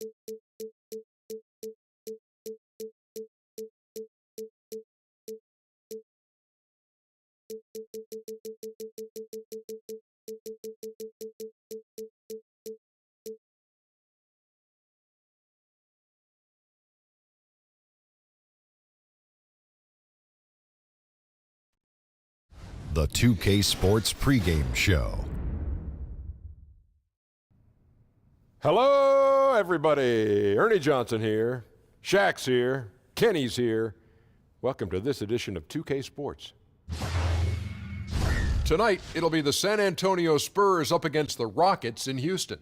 The 2K Sports pregame show. Hello, everybody. Ernie Johnson here. Shaq's here. Kenny's here. Welcome to this edition of 2K Sports. Tonight, it'll be the San Antonio Spurs up against the Rockets in Houston.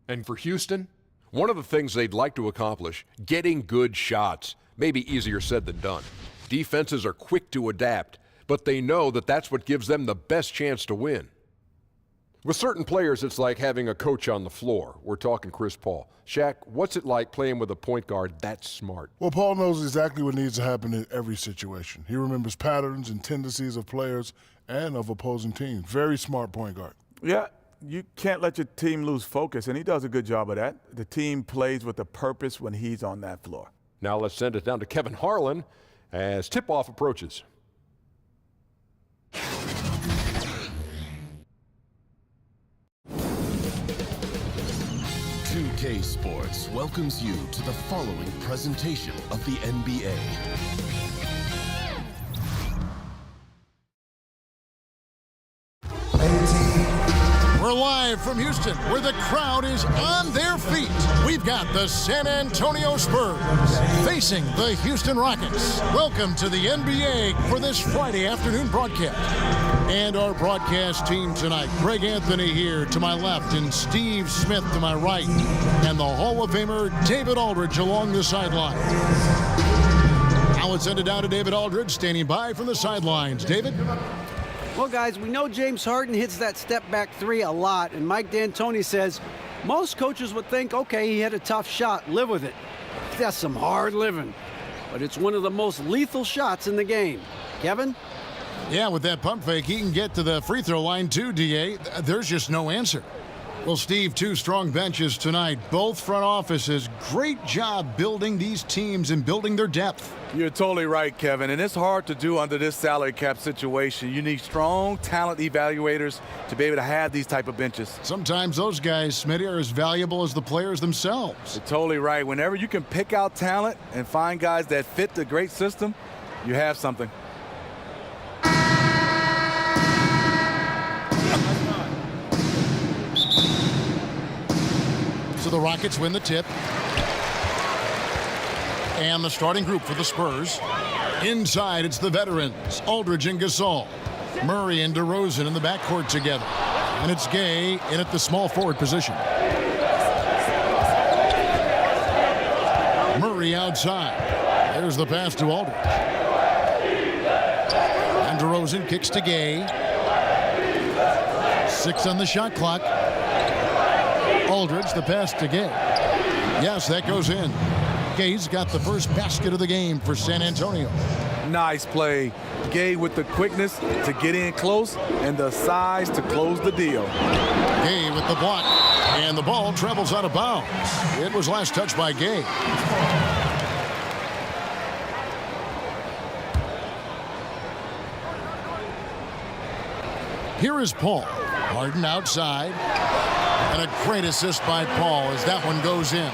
And for Houston, one of the things they'd like to accomplish, getting good shots. Maybe easier said than done. Defenses are quick to adapt, but they know that that's what gives them the best chance to win. With certain players, it's like having a coach on the floor. We're talking Chris Paul. Shaq, what's it like playing with a point guard that smart? Well, Paul knows exactly what needs to happen in every situation. He remembers patterns and tendencies of players and of opposing teams. Very smart point guard. Yeah, you can't let your team lose focus, and he does a good job of that. The team plays with a purpose when he's on that floor. Now let's send it down to Kevin Harlan as tip-off approaches. 2K Sports welcomes you to the following presentation of the NBA. We're live from Houston, where the crowd is on their feet. We've got the San Antonio Spurs facing the Houston Rockets. Welcome to the NBA for this Friday afternoon broadcast. And our broadcast team tonight, Greg Anthony here to my left and Steve Smith to my right. And the Hall of Famer David Aldridge along the sideline. Now let's send it down to David Aldridge, standing by from the sidelines. David? Well, guys, we know James Harden hits that step-back three a lot, and Mike D'Antoni says most coaches would think, okay, he had a tough shot, live with it. That's some hard living. But it's one of the most lethal shots in the game. Kevin? Yeah, with that pump fake, he can get to the free throw line too, D.A. There's just no answer. Well, Steve, two strong benches tonight. Both front offices, great job building these teams and building their depth. You're totally right, Kevin, and it's hard to do under this salary cap situation. You need strong talent evaluators to be able to have these type of benches. Sometimes those guys, Smitty, are as valuable as the players themselves. You're totally right. Whenever you can pick out talent and find guys that fit the great system, you have something. So the Rockets win the tip. And the starting group for the Spurs. Inside, it's the veterans, Aldridge and Gasol. Murray and DeRozan in the backcourt together. And it's Gay in at the small forward position. Murray outside. There's the pass to Aldridge. And DeRozan kicks to Gay. 6 on the shot clock. Aldridge, the pass to Gay. Yes, that goes in. Gay's got the first basket of the game for San Antonio. Nice play. Gay with the quickness to get in close and the size to close the deal. Gay with the block. And the ball travels out of bounds. It was last touched by Gay. Here is Paul. Harden outside. And a great assist by Paul as that one goes in.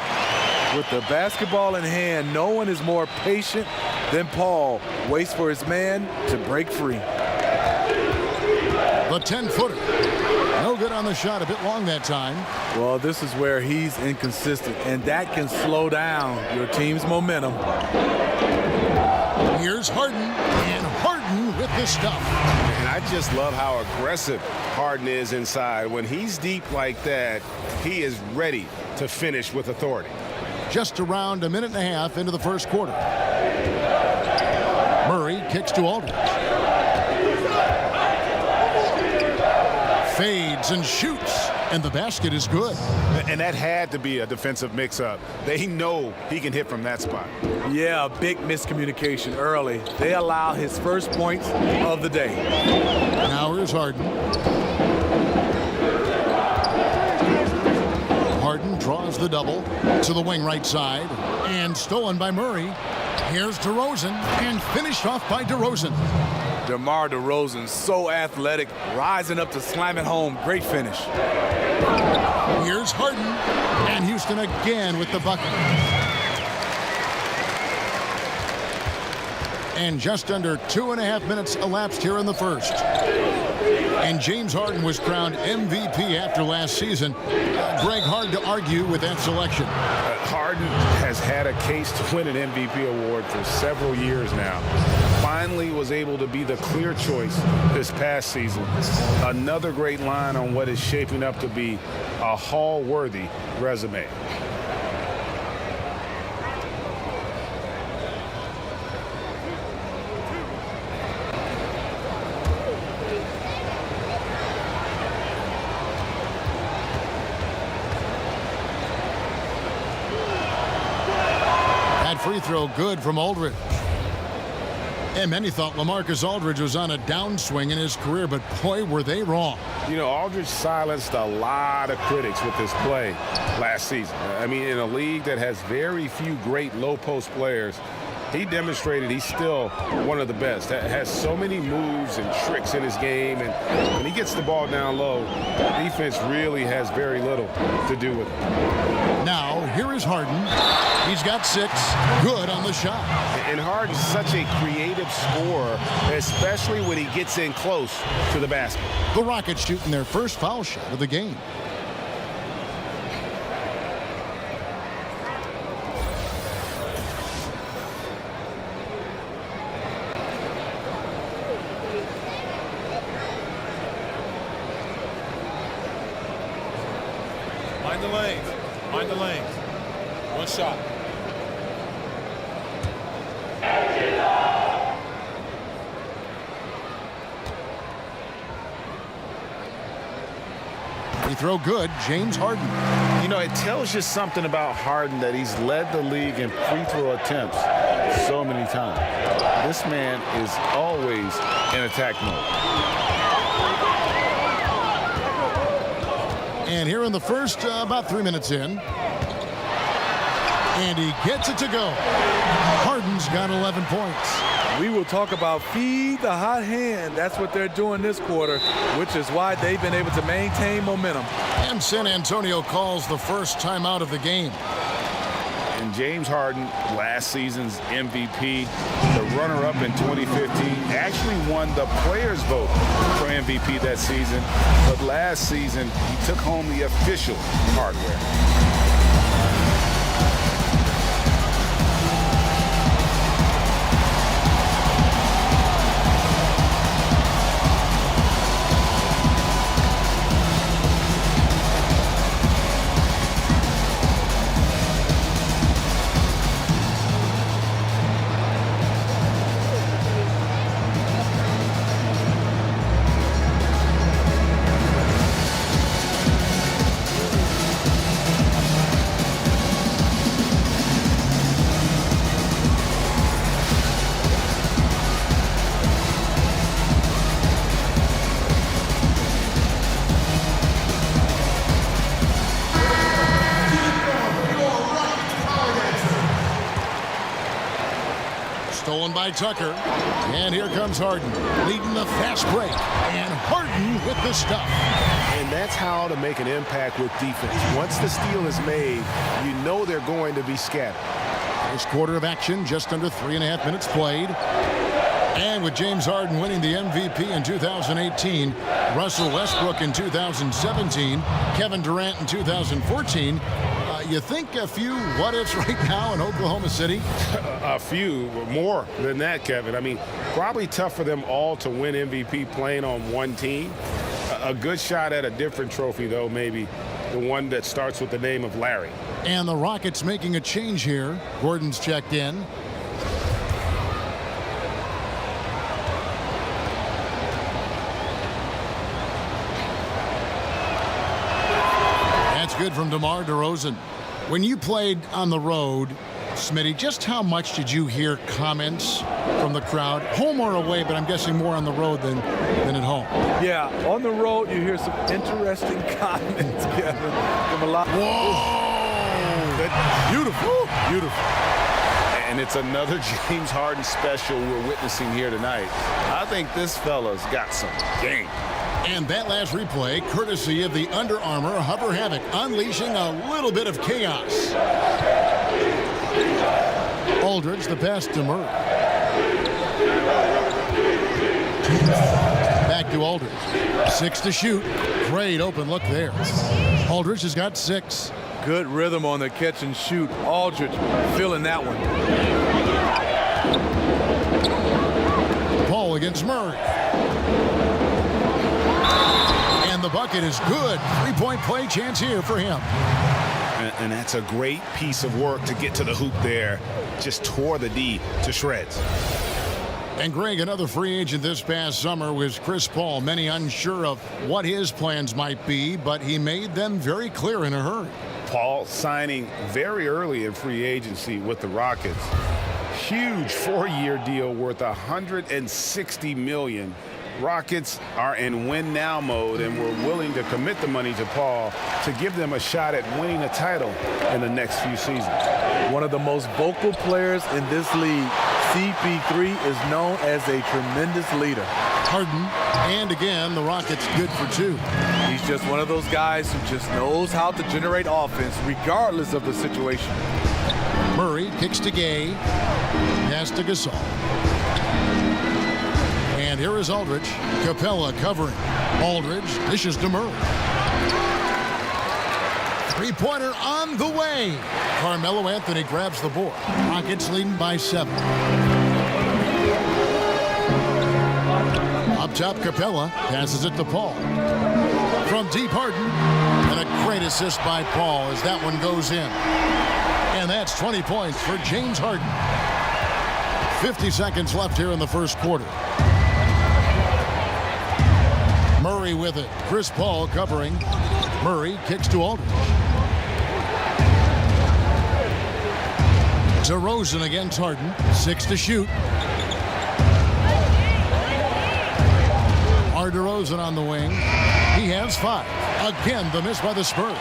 With the basketball in hand, no one is more patient than Paul. Waits for his man to break free. The 10-footer. No good on the shot. A bit long that time. Well, this is where he's inconsistent, and that can slow down your team's momentum. Here's Harden, and Harden with the stuff. And I just love how aggressive Harden is inside. When he's deep like that, he is ready to finish with authority. Just around a minute and a half into the first quarter. Murray kicks to Aldridge. Fades and shoots, and the basket is good. And that had to be a defensive mix-up. They know he can hit from that spot. Yeah, big miscommunication early. They allow his first points of the day. Now here's Harden. Harden draws draws the double to the wing right side. And stolen by Murray. Here's DeRozan, and finished off by DeRozan. DeMar DeRozan, so athletic, rising up to slam it home. Great finish. Here's Harden, and Houston again with the bucket. And just under 2.5 minutes elapsed here in the first. And James Harden was crowned MVP after last season. Greg, hard to argue with that selection. Harden has had a case to win an MVP award for several years now. Finally was able to be the clear choice this past season. Another great line on what is shaping up to be a Hall-worthy resume. Free throw good from Aldridge. And many thought LaMarcus Aldridge was on a downswing in his career, but boy, were they wrong. You know, Aldridge silenced a lot of critics with his play last season. I mean, in a league that has very few great low-post players, he demonstrated he's still one of the best. Has so many moves and tricks in his game, and when he gets the ball down low, defense really has very little to do with it. Now, here is Harden. He's got 6. Good on the shot. And Harden's such a creative scorer, especially when he gets in close to the basket. The Rockets shooting their first foul shot of the game. Mind the lanes. Mind the lanes. One shot. Free throw good, James Harden. You know, it tells you something about Harden that he's led the league in free throw attempts so many times. This man is always in attack mode. And here in the first, about 3 minutes in. And he gets it to go. Harden's got 11 points. We will talk about feed the hot hand. That's what they're doing this quarter, which is why they've been able to maintain momentum. And San Antonio calls the first timeout of the game. And James Harden, last season's MVP, the runner-up in 2015, actually won the players' vote for MVP that season. But last season, he took home the official hardware. Stolen by Tucker. And here comes Harden, leading the fast break. And Harden with the stuff. And that's how to make an impact with defense. Once the steal is made, you know they're going to be scattered. First quarter of action, just under 3.5 minutes played. And with James Harden winning the MVP in 2018, Russell Westbrook in 2017, Kevin Durant in 2014, you think a few what-ifs right now in Oklahoma City? A few, more than that, Kevin. I mean, probably tough for them all to win MVP playing on one team. A good shot at a different trophy, though, maybe the one that starts with the name of Larry. And the Rockets making a change here. Gordon's checked in. That's good from DeMar DeRozan. When you played on the road, Smitty, just how much did you hear comments from the crowd, home or away, but I'm guessing more on the road than at home? Yeah, on the road you hear some interesting comments, Kevin. From a lot. Whoa! Beautiful. Beautiful. And it's another James Harden special we're witnessing here tonight. I think this fella's got some game. And that last replay, courtesy of the Under Armour Hover Havoc, unleashing a little bit of chaos. Aldridge, the pass to Murray. Back to Aldridge. 6 to shoot. Great open look there. Aldridge has got 6. Good rhythm on the catch and shoot. Aldridge feeling that one. Paul against Murray. And the bucket is good. 3-point play chance here for him. And that's a great piece of work to get to the hoop there. Just tore the D to shreds. And Greg, another free agent this past summer was Chris Paul. Many unsure of what his plans might be, but he made them very clear in a hurry. Paul signing very early in free agency with the Rockets. Huge 4-year deal worth $160 million. Rockets are in win-now mode and were willing to commit the money to Paul to give them a shot at winning a title in the next few seasons. One of the most vocal players in this league, CP3 is known as a tremendous leader. Harden, and again, the Rockets good for 2. He's just one of those guys who just knows how to generate offense regardless of the situation. Murray kicks to Gay, pass to Gasol. And here is Aldridge. Capella covering. Aldridge dishes to Murray. Three-pointer on the way. Carmelo Anthony grabs the board. Rockets leading by 7. Up top, Capella passes it to Paul. From deep, Harden. And a great assist by Paul as that one goes in. And that's 20 points for James Harden. 50 seconds left here in the first quarter. Murray with it. Chris Paul covering. Murray kicks to Aldridge. DeRozan against Harden. 6 to shoot. DeRozan on the wing. He has 5. Again, the miss by the Spurs.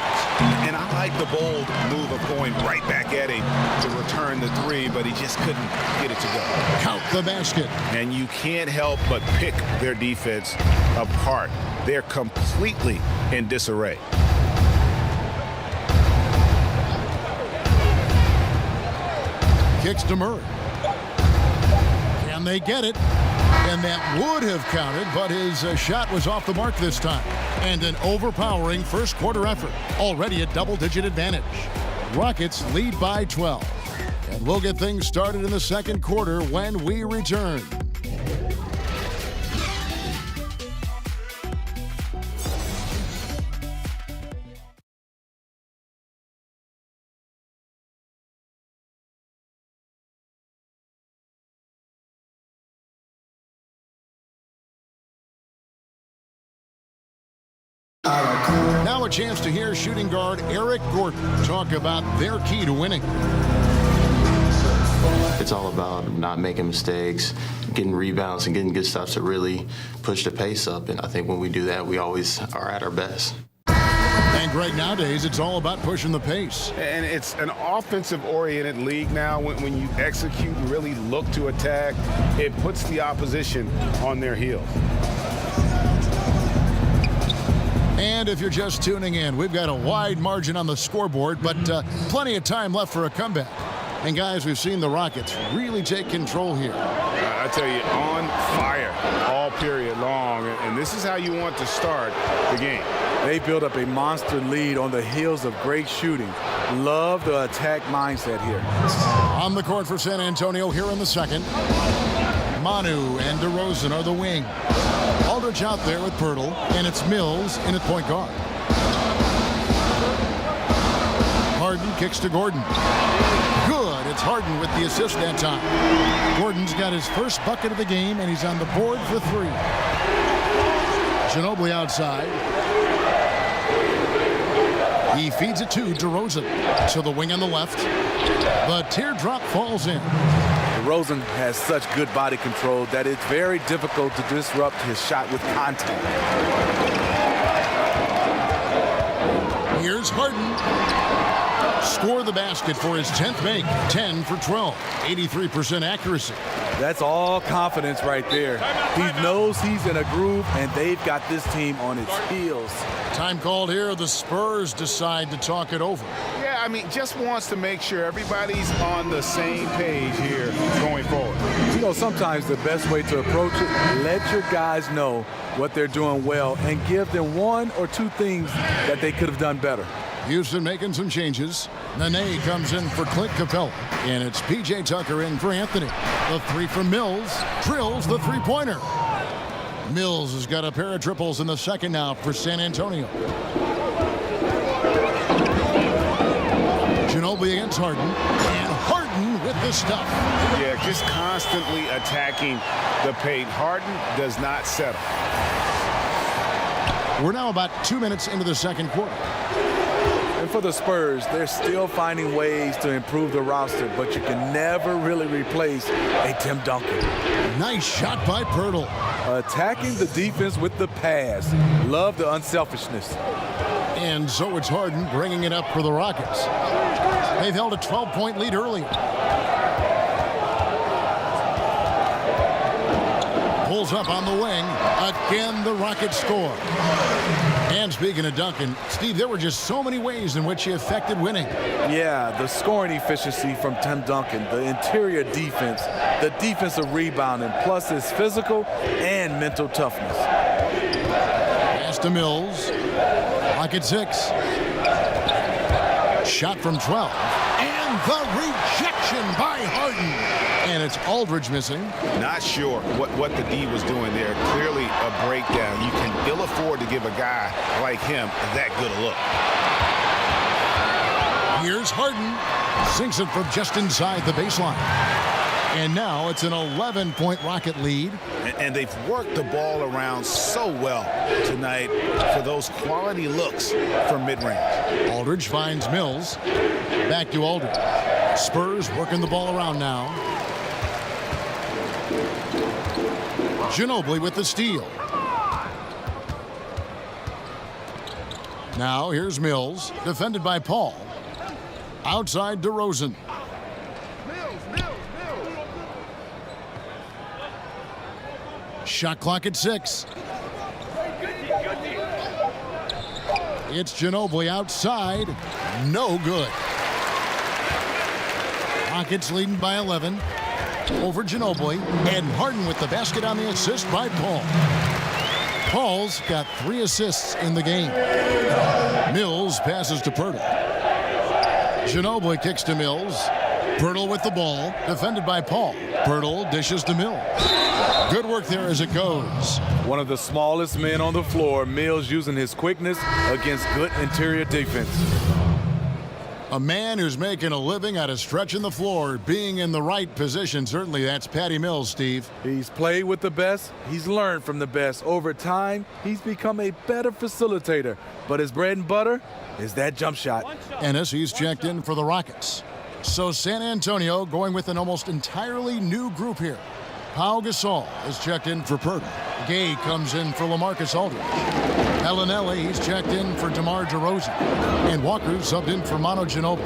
And I like the bold move of going right back at him to return the 3, but he just couldn't get it to go. Count the basket. And you can't help but pick their defense apart. They're completely in disarray. Kicks to Murray. Can they get it? And that would have counted, but his shot was off the mark this time. And an overpowering first quarter effort. Already a double-digit advantage. Rockets lead by 12. And we'll get things started in the second quarter when we return. Now a chance to hear shooting guard Eric Gordon talk about their key to winning. It's all about not making mistakes, getting rebounds, and getting good stops to really push the pace up. And I think when we do that, we always are at our best. And Greg, nowadays, it's all about pushing the pace. And it's an offensive-oriented league now. When you execute and really look to attack, it puts the opposition on their heels. And if you're just tuning in, we've got a wide margin on the scoreboard, but plenty of time left for a comeback. And guys, we've seen the Rockets really take control here. I tell you, on fire all period long, and this is how you want to start the game. They built up a monster lead on the heels of great shooting. Love the attack mindset here. On the court for San Antonio here in the second. Manu and DeRozan are the wing. Aldridge out there with Pirtle, and it's Mills in at point guard. Harden kicks to Gordon. Good. It's Harden with the assist that time. Gordon's got his first bucket of the game, and he's on the board for 3. Ginobili outside. He feeds it to DeRozan. To the wing on the left. The teardrop falls in. DeRozan has such good body control that it's very difficult to disrupt his shot with contact. Here's Harden. Score the basket for his 10th make. 10 for 12. 83% accuracy. That's all confidence right there. He knows he's in a groove, and they've got this team on its heels. Time called here. The Spurs decide to talk it over. Yeah, I mean, just wants to make sure everybody's on the same page here going forward. You know, sometimes the best way to approach it, let your guys know what they're doing well and give them one or two things that they could have done better. Houston making some changes. Nene comes in for Clint Capella, and it's P.J. Tucker in for Anthony. The three from Mills drills the three-pointer. Mills has got a pair of triples in the second now for San Antonio. Ginobili against Harden, and Harden with the stuff. Yeah, just constantly attacking the paint. Harden does not settle. We're now about 2 minutes into the second quarter. And for the Spurs, they're still finding ways to improve the roster, but you can never really replace a Tim Duncan. Nice shot by Pirtle. Attacking the defense with the pass. Love the unselfishness. And so it's Harden bringing it up for the Rockets. They've held a 12-point lead earlier. Pulls up on the wing. Again, the Rockets score. And speaking of Duncan, Steve, there were just so many ways in which he affected winning. Yeah, the scoring efficiency from Tim Duncan, the interior defense, the defensive rebounding, plus his physical and mental toughness. Pass to Mills. Rocket 6. Shot from 12. And the rejection by Harden. And it's Aldridge missing. Not sure what the D was doing there. Clearly a breakdown. You can ill afford to give a guy like him that good a look. Here's Harden. Sinks it from just inside the baseline. And now it's an 11-point Rocket lead. And they've worked the ball around so well tonight for those quality looks from mid-range. Aldridge finds Mills. Back to Aldridge. Spurs working the ball around now. Ginobili with the steal. Now here's Mills, defended by Paul. Outside DeRozan. Shot clock at 6. It's Ginobili outside. No good. Rockets leading by 11. Over Ginobili, and Harden with the basket on the assist by Paul. Paul's got 3 assists in the game. Mills passes to Pirtle. Ginobili kicks to Mills. Pirtle with the ball, defended by Paul. Pirtle dishes to Mills. Good work there as it goes. One of the smallest men on the floor, Mills using his quickness against good interior defense. A man who's making a living out of stretching the floor, being in the right position. Certainly that's Patty Mills, Steve. He's played with the best. He's learned from the best. Over time, he's become a better facilitator. But his bread and butter is that jump shot. Ennis, he's checked in for the Rockets. So San Antonio going with an almost entirely new group here. Pau Gasol is checked in for Pirtle. Gay comes in for LaMarcus Aldridge. Bellinelli, he's checked in for DeMar DeRozan. And Walker subbed in for Manu Ginobili.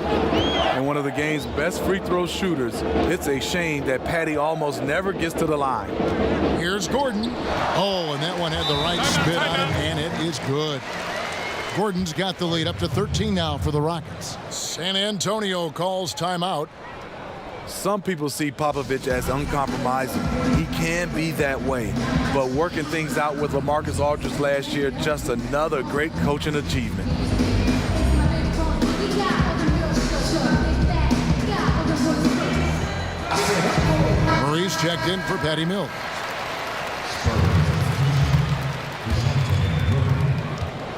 And one of the game's best free throw shooters. It's a shame that Patty almost never gets to the line. Here's Gordon. Oh, and that one had the right spin on it, and it is good. Gordon's got the lead up to 13 now for the Rockets. San Antonio calls timeout. Some people see Popovich as uncompromising. He can be that way. But working things out with LaMarcus Aldridge last year, just another great coaching achievement. Murray's checked in for Patty Mills.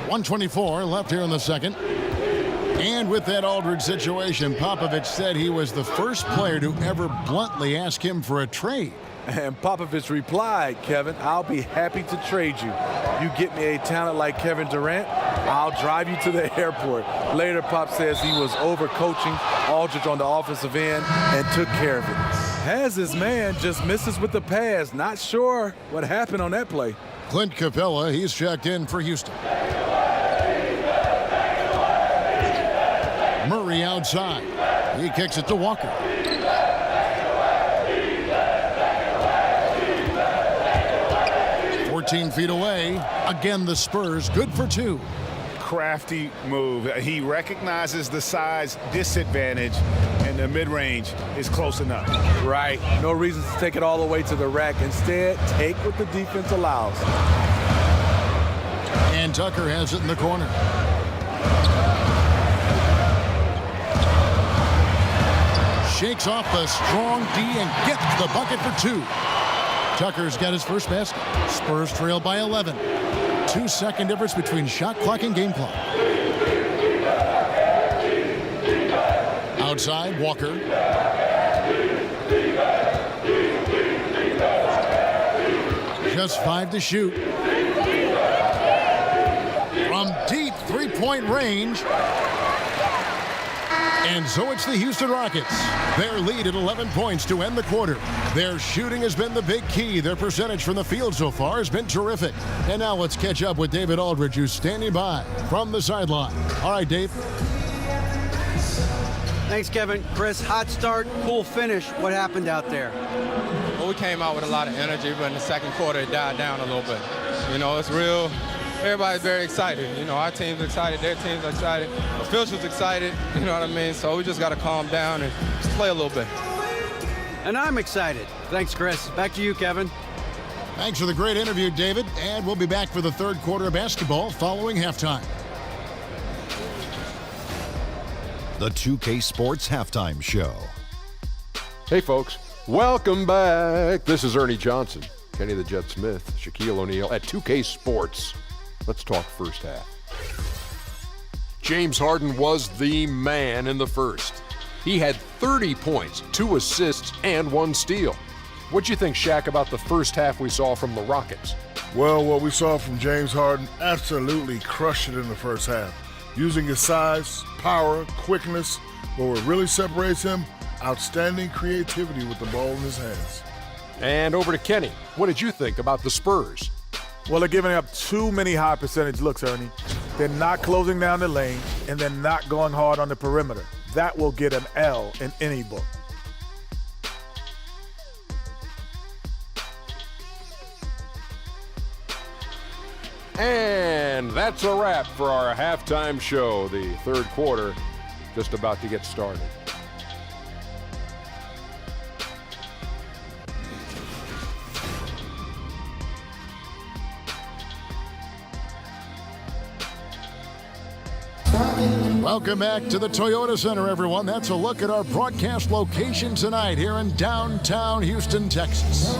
.124 left here in the second. And with that Aldridge situation, Popovich said he was the first player to ever bluntly ask him for a trade. And Popovich replied, Kevin, I'll be happy to trade you. You get me a talent like Kevin Durant, I'll drive you to the airport. Later, Pop says he was overcoaching Aldridge on the offensive end and took care of it. Has his man, just misses with the pass. Not sure what happened on that play. Clint Capella, he's checked in for Houston. Murray Murray outside. He kicks it to Walker. Feet away. Again, the Spurs good for two. Crafty move. He recognizes the size disadvantage, and the mid-range is close enough. Right. No reason to take it all the way to the rack. Instead, take what the defense allows. And Tucker has it in the corner. Shakes off the strong D and gets the bucket for two. Tucker's got his first basket. Spurs trail by 11. 2-second difference between shot clock and game clock. Outside, Walker. Just 5 to shoot. From deep three-point range. And so it's the Houston Rockets. Their lead at 11 points to end the quarter. Their shooting has been the big key. Their percentage from the field so far has been terrific. And now let's catch up with David Aldridge, who's standing by from the sideline. All right, Dave. Thanks, Kevin. Chris, hot start, cool finish. What happened out there? Well, we came out with a lot of energy, but in the second quarter it died down a little bit. You know, it's real. Everybody's very excited. You know, our team's excited, their team's excited, officials excited, you know what I mean? So we just got to calm down and just play a little bit. And I'm excited. Thanks, Chris. Back to you, Kevin. Thanks for the great interview, David. And we'll be back for the third quarter of basketball following halftime. The 2K Sports Halftime Show. Hey, folks. Welcome back. This is Ernie Johnson, Kenny the Jet Smith, Shaquille O'Neal at 2K Sports. Let's talk first half. James Harden was the man in the first. He had 30 points, 2 assists, and 1 steal. What'd you think, Shaq, about the first half we saw from the Rockets? Well, what we saw from James Harden absolutely crushed it in the first half. Using his size, power, quickness, but what really separates him, outstanding creativity with the ball in his hands. And over to Kenny. What did you think about the Spurs? Well, they're giving up too many high percentage looks, Ernie. They're not closing down the lane, and they're not going hard on the perimeter. That will get an L in any book. And that's a wrap for our halftime show. The third quarter just about to get started. Welcome back to the Toyota Center, everyone. That's a look at our broadcast location tonight here in downtown Houston, Texas.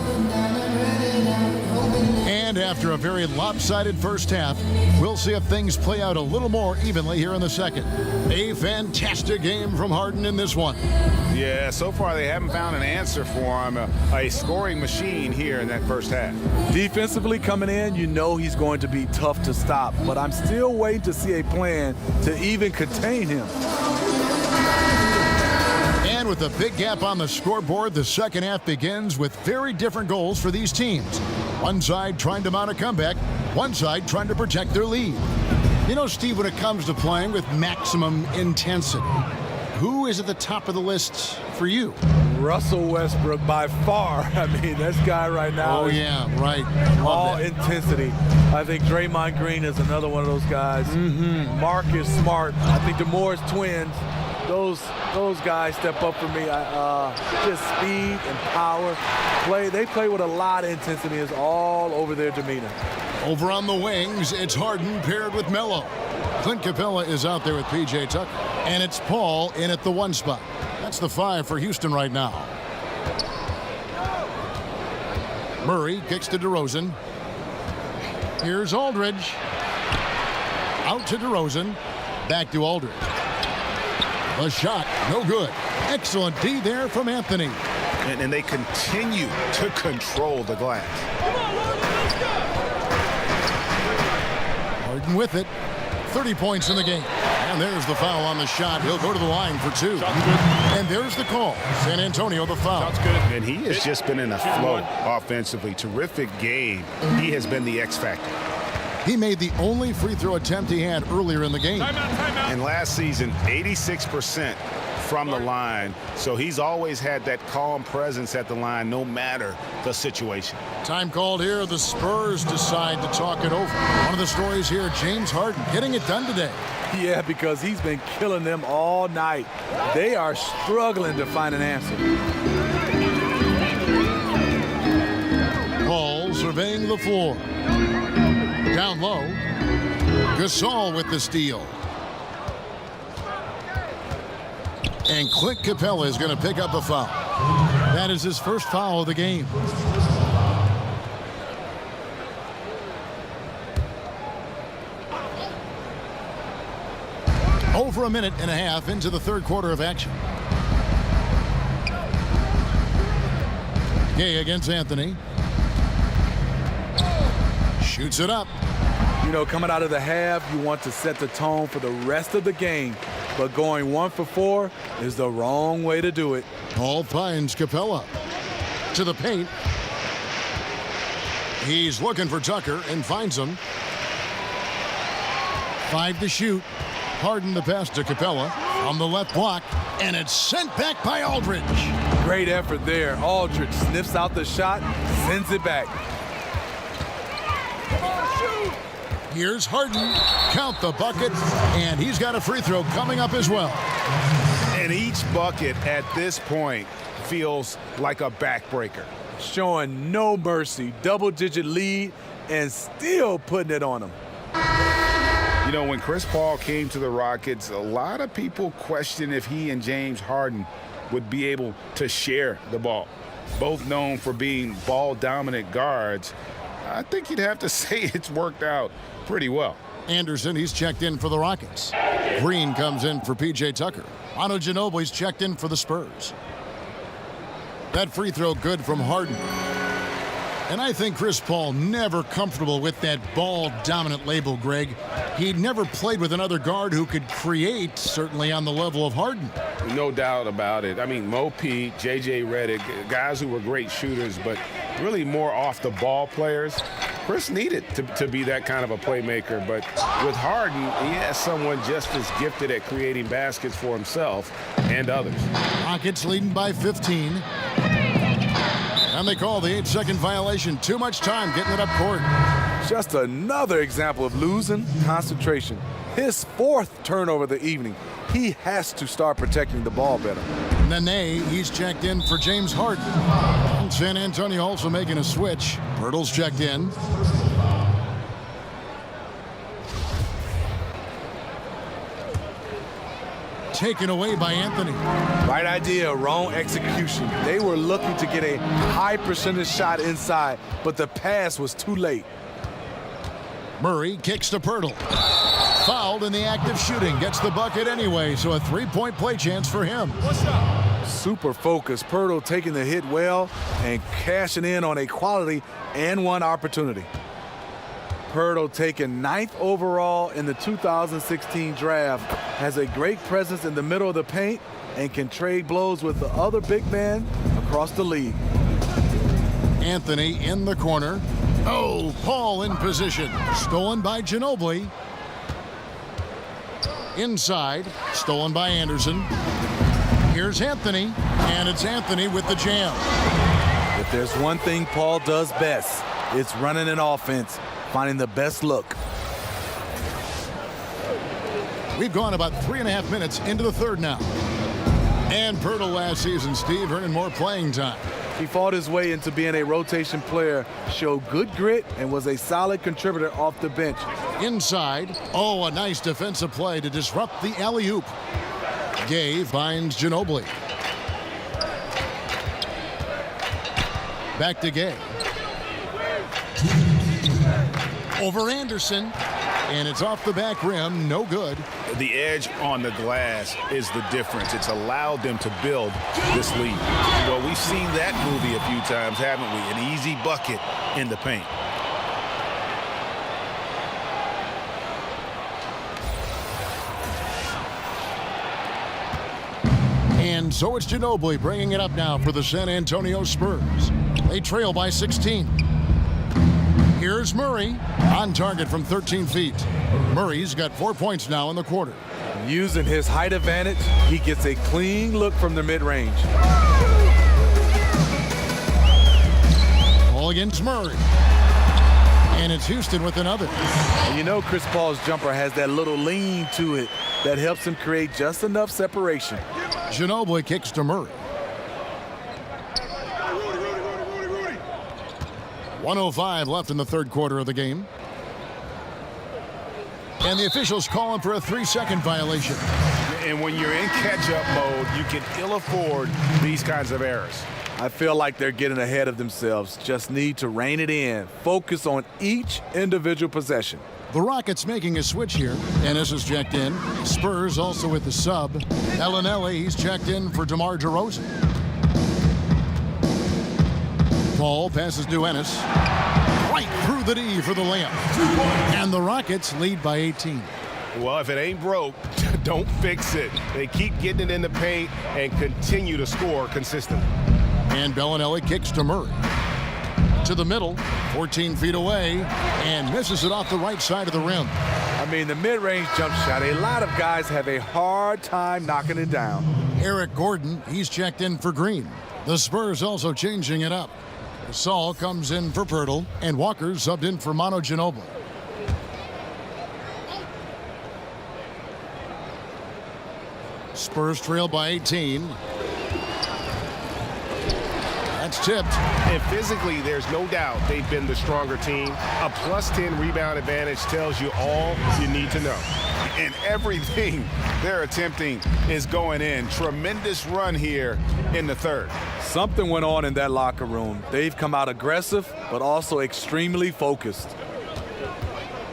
And after a very lopsided first half, we'll see if things play out a little more evenly here in the second. A fantastic game from Harden in this one. Yeah, so far they haven't found an answer for him. A scoring machine here in that first half. Defensively coming in, you know he's going to be tough to stop, but I'm still waiting to see a plan to even contain him. And with a big gap on the scoreboard, the second half begins with very different goals for these teams. One side trying to mount a comeback, one side trying to protect their lead. You know, Steve, when it comes to playing with maximum intensity, who is at the top of the list for you? Russell Westbrook by far. I mean, this guy right now. Oh, yeah, right. All intensity. I think Draymond Green is another one of those guys. Marcus Smart. I think the Morris twins, those guys step up for me. Just speed and power. They play with a lot of intensity. It's all over their demeanor. Over on the wings, it's Harden paired with Melo. Clint Capella is out there with P.J. Tucker. And it's Paul in at the 1 spot. That's the 5 for Houston right now. Murray kicks to DeRozan. Here's Aldridge. Out to DeRozan. Back to Aldridge. A shot, no good. Excellent D there from Anthony. And they continue to control the glass. Harden with it. 30 points in the game. And there's the foul on the shot. He'll go to the line for 2. And there's the call. San Antonio the foul. Shot's good. And he has just been in a flow offensively. Terrific game. He has been the X factor. He made the only free throw attempt he had earlier in the game. And last season, 86% from the line. So he's always had that calm presence at the line no matter the situation. Time called here. The Spurs decide to talk it over. One of the stories here, James Harden getting it done today. Yeah, because he's been killing them all night. They are struggling to find an answer. Paul surveying the floor. Down low. Gasol with the steal. And Clint Capella is going to pick up a foul. That is his first foul of the game. Over a minute and a half into the third quarter of action. Gay against Anthony. Shoots it up. You know, coming out of the half, you want to set the tone for the rest of the game. But going 1 for 4 is the wrong way to do it. Paul finds Capella to the paint. He's looking for Tucker and finds him. 5 to shoot. Harden the pass to Capella on the left block, and it's sent back by Aldridge. Great effort there. Aldridge sniffs out the shot, sends it back. Here's Harden. Count the bucket, and he's got a free throw coming up as well. And each bucket at this point feels like a backbreaker. Showing no mercy. Double-digit lead and still putting it on them. You know, when Chris Paul came to the Rockets, a lot of people questioned if he and James Harden would be able to share the ball. Both known for being ball-dominant guards, I think you'd have to say it's worked out pretty well. Anderson, he's checked in for the Rockets. Green comes in for P.J. Tucker. Manu Ginobili's checked in for the Spurs. That free throw good from Harden. And I think Chris Paul never comfortable with that ball-dominant label, Greg. He never played with another guard who could create, certainly on the level of Harden. No doubt about it. I mean, Mo Pete, J.J. Redick, guys who were great shooters, but really more off-the-ball players. Chris needed to be that kind of a playmaker, but with Harden, he has someone just as gifted at creating baskets for himself and others. Rockets leading by 15. And they call the 8-second violation. Too much time getting it up court. Just another example of losing concentration. His 4th turnover of the evening. He has to start protecting the ball better. Nene, he's checked in for James Harden. And San Antonio also making a switch. Pirtle's checked in. Taken away by Anthony. Right idea, wrong execution. They were looking to get a high percentage shot inside, but the pass was too late. Murray kicks to Pirtle. Fouled in the act of shooting. Gets the bucket anyway, so a 3-point play chance for him. Super focused. Pirtle taking the hit well and cashing in on a quality and one opportunity. Pirtle taken 9th overall in the 2016 draft. Has a great presence in the middle of the paint and can trade blows with the other big men across the league. Anthony in the corner. Oh, Paul in position. Stolen by Ginobili. Inside. Stolen by Anderson. Here's Anthony. And it's Anthony with the jam. If there's one thing Paul does best, it's running an offense, finding the best look. We've gone about 3.5 minutes into the third now. And Pirtle last season, Steve, earning more playing time. He fought his way into being a rotation player, showed good grit, and was a solid contributor off the bench. Inside. Oh, a nice defensive play to disrupt the alley-oop. Gay finds Ginobili. Back to Gay. Over Anderson. And it's off the back rim. No good. The edge on the glass is the difference. It's allowed them to build this lead. Well, we've seen that movie a few times, haven't we? An easy bucket in the paint. And so it's Ginobili bringing it up now for the San Antonio Spurs. They trail by 16. Here's Murray on target from 13 feet. Murray's got 4 points now in the quarter. Using his height advantage, he gets a clean look from the mid-range. All against Murray. And it's Houston with another. And you know Chris Paul's jumper has that little lean to it that helps him create just enough separation. Ginobili kicks to Murray. 1:05 left in the third quarter of the game. And the officials calling for a 3-second violation. And when you're in catch-up mode, you can ill afford these kinds of errors. I feel like they're getting ahead of themselves. Just need to rein it in. Focus on each individual possession. The Rockets making a switch here. Ennis is checked in. Spurs also with the sub. Ellenelli, he's checked in for DeMar DeRozan. Paul passes to Ennis. Right through the D for the layup. And the Rockets lead by 18. Well, if it ain't broke, don't fix it. They keep getting it in the paint and continue to score consistently. And Bellinelli kicks to Murray. To the middle, 14 feet away, and misses it off the right side of the rim. I mean, the mid-range jump shot, a lot of guys have a hard time knocking it down. Eric Gordon, he's checked in for Green. The Spurs also changing it up. Saul comes in for Pirtle, and Walker subbed in for Manu Ginobili. Spurs trail by 18. That's tipped. And physically, there's no doubt they've been the stronger team. A +10 rebound advantage tells you all you need to know. And everything they're attempting is going in. Tremendous run here in the third. Something went on in that locker room. They've come out aggressive, but also extremely focused.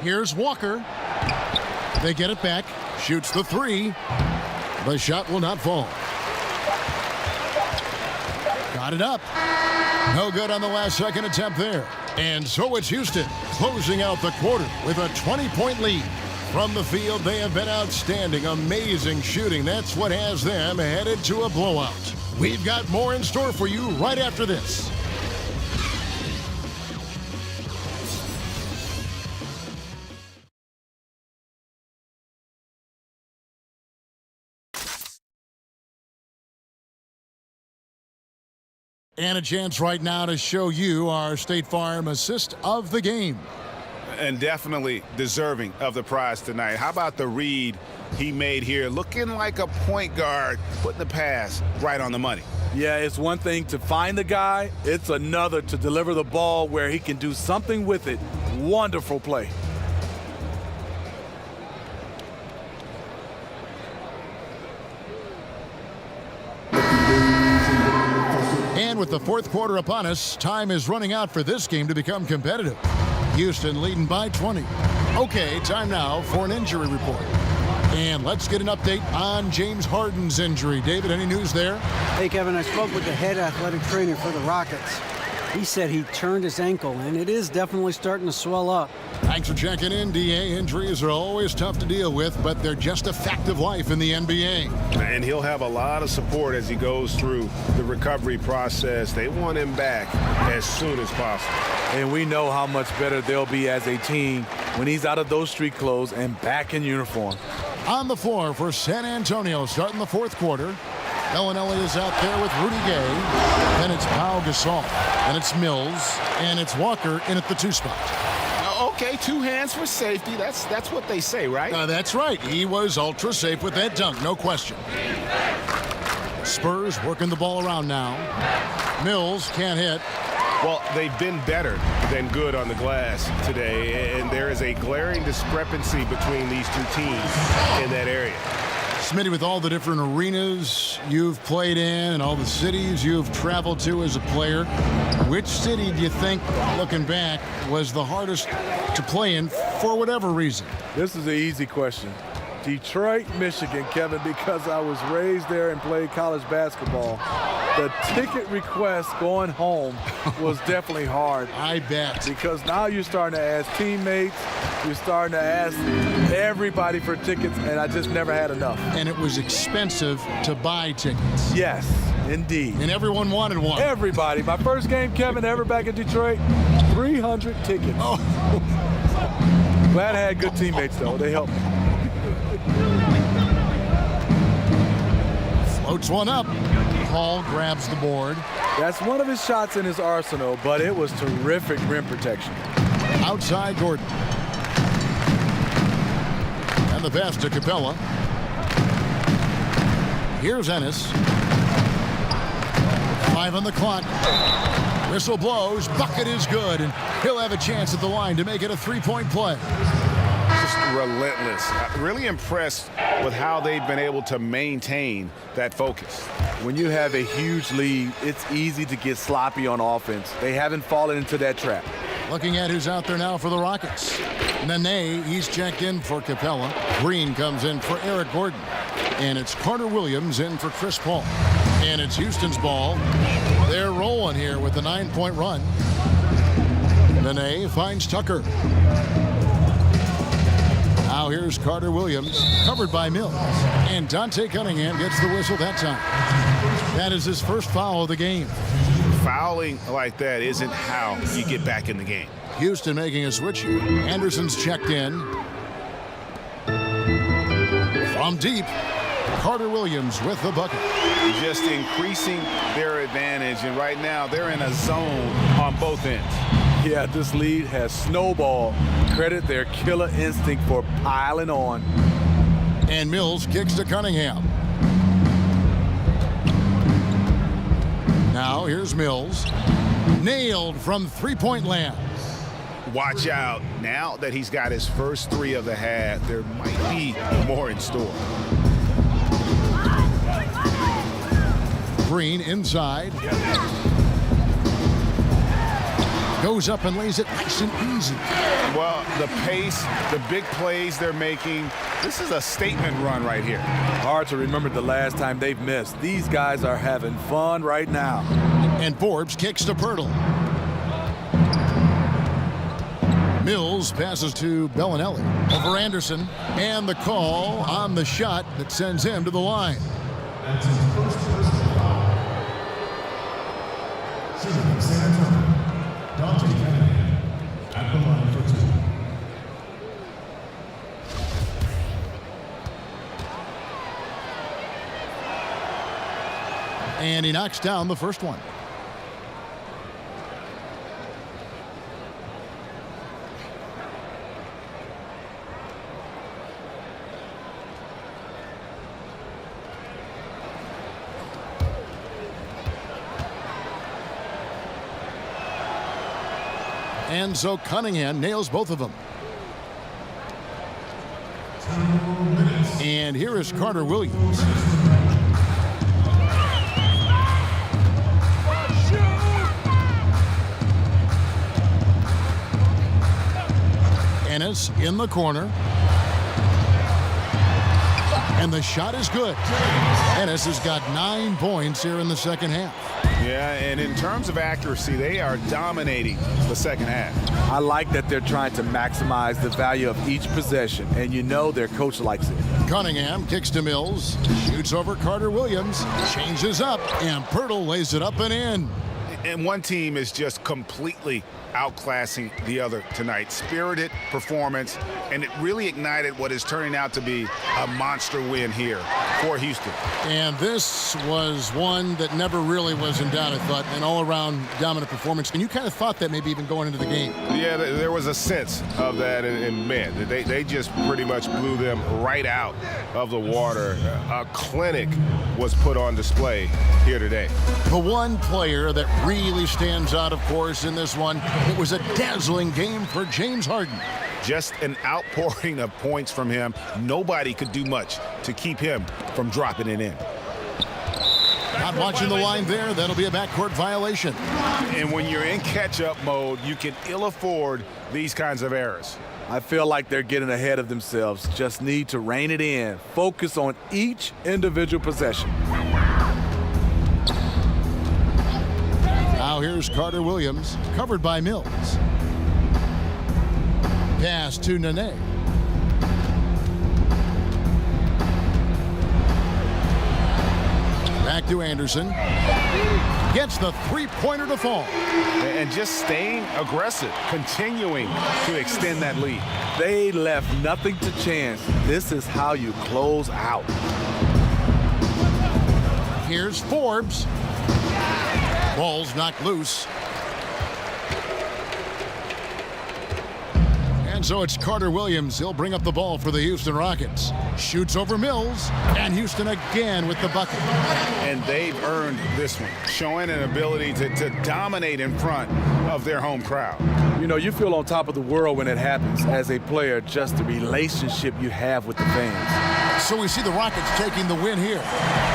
Here's Walker. They get it back. Shoots the three. The shot will not fall. Got it up. No good on the last second attempt there. And so it's Houston closing out the quarter with a 20-point lead. From the field, they have been outstanding. Amazing shooting. That's what has them headed to a blowout. We've got more in store for you right after this. And a chance right now to show you our State Farm assist of the game. And definitely deserving of the prize tonight. How about the read he made here? Looking like a point guard, putting the pass right on the money. Yeah, it's one thing to find the guy. It's another to deliver the ball where he can do something with it. Wonderful play. And with the fourth quarter upon us, time is running out for this game to become competitive. Houston leading by 20. Okay, time now for an injury report. And let's get an update on James Harden's injury. David, any news there? Hey, Kevin, I spoke with the head athletic trainer for the Rockets. He said he turned his ankle, and it is definitely starting to swell up. Thanks for checking in, DA. Injuries are always tough to deal with, but they're just a fact of life in the NBA. And he'll have a lot of support as he goes through the recovery process. They want him back as soon as possible. And we know how much better they'll be as a team when he's out of those street clothes and back in uniform. On the floor for San Antonio, starting the fourth quarter. Ellenelli is out there with Rudy Gay. Then it's Pau Gasol. Then it's Mills. And it's Walker in at the 2 spot. Okay, 2 hands for safety. That's what they say, right? That's right. He was ultra safe with that dunk, no question. Spurs working the ball around now. Mills can't hit. Well, they've been better than good on the glass today, and there is a glaring discrepancy between these two teams in that area. Smitty, with all the different arenas you've played in and all the cities you've traveled to as a player, which city do you think, looking back, was the hardest to play in for whatever reason? This is an easy question. Detroit, Michigan, Kevin, because I was raised there and played college basketball. The ticket request going home was definitely hard. I bet. Because now you're starting to ask teammates, you're starting to ask everybody for tickets, and I just never had enough. And it was expensive to buy tickets. Yes, indeed. And everyone wanted one. Everybody. My first game, Kevin, ever back in Detroit, 300 tickets. Oh. Glad I had good teammates, though. They helped me. Floats one up. Paul grabs the board. That's one of his shots in his arsenal, but it was terrific rim protection. Outside Gordon. And the pass to Capella. Here's Ennis. 5 on the clock. Whistle blows. Bucket is good, and he'll have a chance at the line to make it a 3-point play. Just relentless. Really impressed with how they've been able to maintain that focus. When you have a huge lead, it's easy to get sloppy on offense. They haven't fallen into that trap. Looking at who's out there now for the Rockets. Nene, he's checked in for Capella. Green comes in for Eric Gordon. And it's Carter Williams in for Chris Paul. And it's Houston's ball. They're rolling here with a 9-point run. Nene finds Tucker. Now here's Carter Williams, covered by Mills. And Dante Cunningham gets the whistle that time. That is his first foul of the game. Fouling like that isn't how you get back in the game. Houston making a switch here. Anderson's checked in. From deep, Carter Williams with the bucket. Just increasing their advantage, and right now they're in a zone on both ends. Yeah, this lead has snowballed. Credit their killer instinct for piling on. And Mills kicks to Cunningham. Now here's Mills. Nailed from 3-point land. Watch out. Now that he's got his first 3 of the half, there might be more in store. Green inside. Goes up and lays it nice and easy. Well, the pace, the big plays they're making, this is a statement run right here. Hard to remember the last time they've missed. These guys are having fun right now. And Forbes kicks to Pirtle. Mills passes to Bellinelli. Over Anderson. And the call on the shot that sends him to the line. And he knocks down the first one. And so Cunningham nails both of them. And here is Carter Williams. Ennis in the corner. And the shot is good. Ennis has got 9 points here in the second half. Yeah, and in terms of accuracy, they are dominating the second half. I like that they're trying to maximize the value of each possession, and you know their coach likes it. Cunningham kicks to Mills, shoots over Carter Williams, changes up, and Pirtle lays it up and in. And one team is just completely outclassing the other tonight. Spirited performance, and it really ignited what is turning out to be a monster win here for Houston. And this was one that never really was in doubt, I thought, an all-around dominant performance. And you kind of thought that maybe even going into the game. Yeah, there was a sense of that, and man, they just pretty much blew them right out of the water. A clinic was put on display here today. The one player that really stands out, of course, in this one, it was a dazzling game for James Harden. Just an outpouring of points from him. Nobody could do much to keep him from dropping it in. Not watching the line there. That'll be a backcourt violation. And when you're in catch-up mode, you can ill afford these kinds of errors. I feel like they're getting ahead of themselves. Just need to rein it in. Focus on each individual possession. Now here's Carter Williams, covered by Mills. Pass to Nene. Back to Anderson. gets the three-pointer to fall. And just staying aggressive, continuing to extend that lead. They left nothing to chance. This is how you close out. Here's Forbes. Ball's knocked loose. And so it's Carter Williams. He'll bring up the ball for the Houston Rockets. Shoots over Mills, and Houston again with the bucket. And they've earned this one, showing an ability to dominate in front of their home crowd. You know, you feel on top of the world when it happens as a player, just the relationship you have with the fans. So we see the Rockets taking the win here.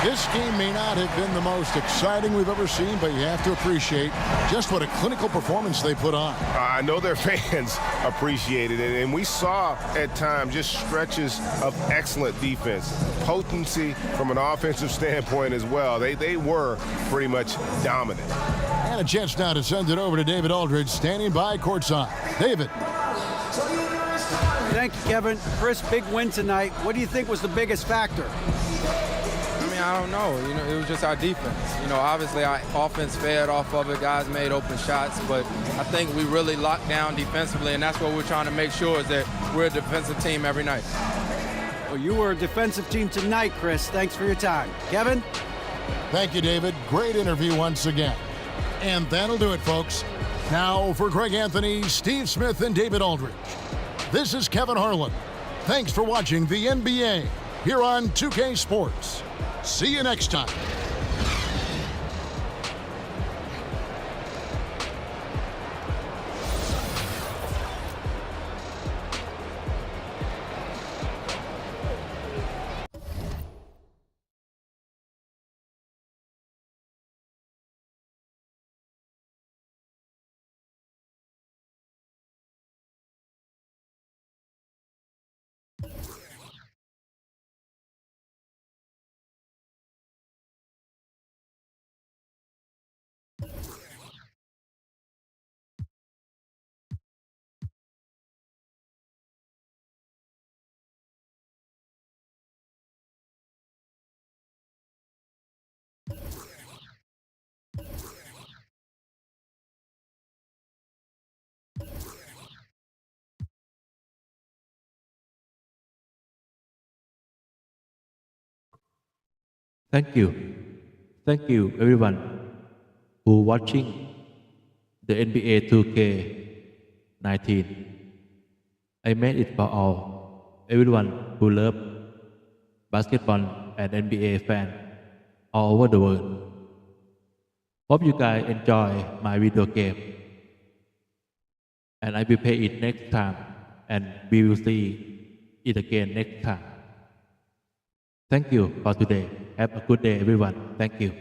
This game may not have been the most exciting we've ever seen, but you have to appreciate just what a clinical performance they put on. I know their fans appreciated it, and we saw at times just stretches of excellent defense, potency from an offensive standpoint as well. They were pretty much dominant. And a chance now to send it over to David Aldridge, standing by courtside. David. Thank you, Kevin. Chris, big win tonight. What do you think was the biggest factor? I mean, I don't know. You know, it was just our defense. You know, obviously our offense fed off of it. Guys made open shots, but I think we really locked down defensively, and that's what we're trying to make sure is that we're a defensive team every night. Well, you were a defensive team tonight, Chris. Thanks for your time. Kevin? Thank you, David. Great interview once again. And that'll do it, folks. Now for Greg Anthony, Steve Smith, and David Aldridge. This is Kevin Harlan. Thanks for watching the NBA here on 2K Sports. See you next time. Thank you. Thank you everyone who watching the NBA 2K19. I made it for all, everyone who love basketball and NBA fan all over the world. Hope you guys enjoy my video game. And I will play it next time, and we will see it again next time. Thank you for today. Have a good day, everyone. Thank you.